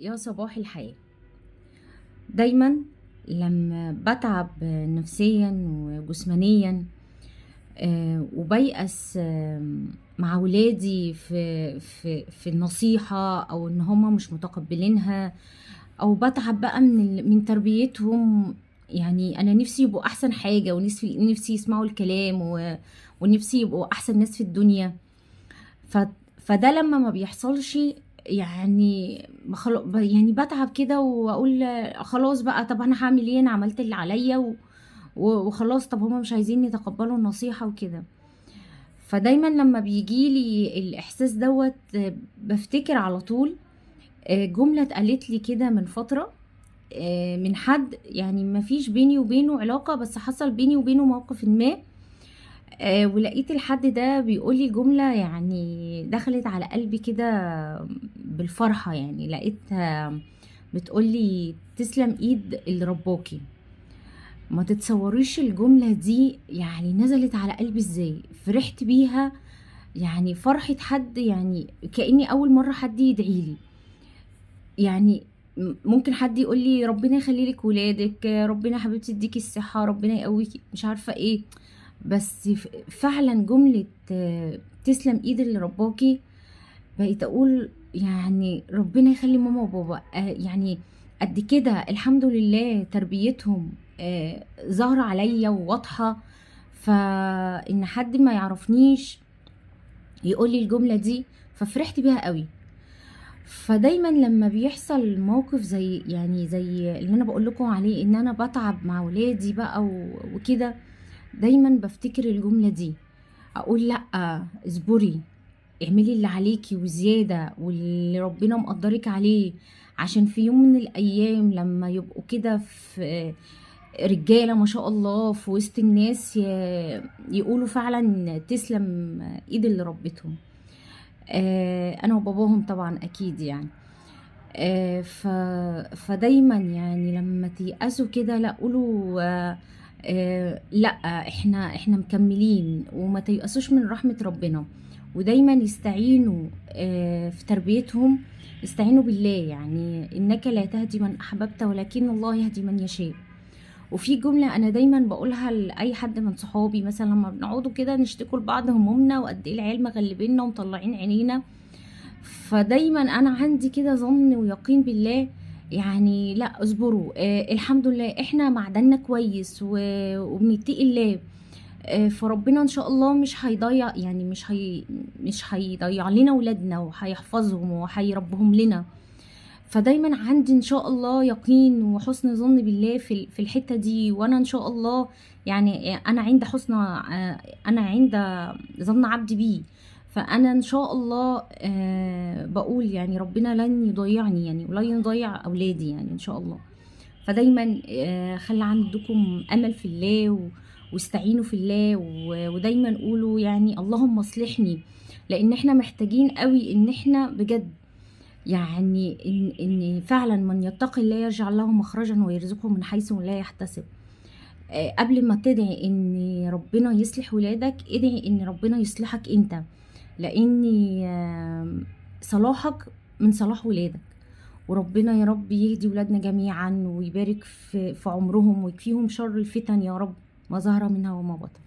يا صباح الحياة. دايما لما بتعب نفسيا وجسمانيا، وبيأس مع ولادي في النصيحة او ان هما مش متقبلينها، او بتعب بقى من تربيتهم. يعني انا نفسي يبقوا احسن حاجة، ونفسي يسمعوا الكلام ونفسي يبقوا احسن ناس في الدنيا. ف فده لمّا ما بيحصلش، يعني يعني باتعب كده وأقول خلاص بقى، طب أنا هاعمل إيه؟ أنا عملت اللي عليَّ وخلاص، طب هُم مش عايزين يتقبلوا النصيحة وكده. فدايمًا لمّا بييجي لي الإحساس دوّة بافتكر على طول جملة اتقالت لي كده من فترة، من حد يعني ما فيش بيني وبينه علاقة، بس حصل بيني وبينه موقفٍ ما. ولقيت الحد ده بيقول لي جملة يعني دخلت على قلبي كده بالفرحة، يعني لقيتها بتقول لي: "تسلم إيد اللي ربّاكِ." ما تتصوريش الجملة دي يعني نزلت على قلبي إزاي، فرحت بيها، يعني فرحة حد، يعني كأني أول مرّة حد يدعي لي. يعني ممكن حد يقول لي: "ربنا يخلّي لِك ولادِك، ربنا يا حبيبتي يدّيكِ الصحة، ربنا يقويكِ." مش عارفة إيه. بس فعلًا جملة تسلم إيد اللي ربّاكِ، بقيت أقول يعني ربنا يخلّي ماما وبابا، يعني قد كده الحمد لله تربيتهم ظاهرة عليَّ وواضحة، فإن حد ما يعرفنيش يقول لي الجملة دي، ففرحت بيها أوي. فدايمًا لمّا بيحصل موقف زي اللي أنا باقول لكم عليه، إن أنا باتعب مع ولادي بقى وكده، دايمًا بافتكر الجملة دي، أقول لأ، اصبري، اعملي اللي عليكِ وزيادة، واللي ربنا مقدّرِك عليه، عشان في يوم من الأيام لمّا يبقوا كده في رجالة ما شاء الله في وسط الناس، يقولوا فعلًا تسلم إيد اللي ربِّتهم. أنا وباباهم طبعًا أكيد يعني. ف فدايمًا يعني لمّا تيأسوا كده، لأ قولوا لأ، إحنا مكمّلين، وما تيأسوش من رحمة ربنا، ودايمًا يستعينوا في تربيتهم، يستعينوا بالله، يعني إنك لا تهدي من أحببت ولكن الله يهدي من يشاء. وفي جملة أنا دايمًا باقولها لأي حد من صحابي، مثلًا لمّا بنقعدوا كده نشتكوا لبعض همومنا وقد إيه العيال مغلبيننا ومطلّعين عينينا، فدايمًا أنا عندي كده ظن ويقين بالله، يعني لأ اصبروا، الحمد لله إحنا معدننا كويس وبنتقي الله، فربنا إن شاء الله مش هيضيّع، يعني مش هيضيّع لنا ولادنا، وهيحفظهم وهيربّيهم لنا. فدايمًا عندي إن شاء الله يقين وحُسن ظن بالله في الحتّة دي، وأنا إن شاء الله يعني أنا عند ظن عبدي بي. فأنا إن شاء الله باقول يعني ربنا لن يضيّعني يعني، ولن يضيّع أولادي يعني إن شاء الله. فدايمًا خلّي عندكم أمل في الله، واستعينوا في الله، ودايمًا قولوا يعني اللهم اصلحني، لإن إحنا محتاجين أوي إن إحنا بجد، يعني إن فعلًا من يتقي الله يجعل له مخرجًا ويرزقه من حيث لا يحتسب. قبل ما تدعي إن ربنا يصلح ولادك، ادعي إن ربنا يصلحك أنت، لإن صلاحك من صلاح ولادك. وربنا يا رب يهدي ولادنا جميعًا، ويبارك في عمرهم، ويكفيهم شر الفتن يا رب، ما ظهر منها وما بطن.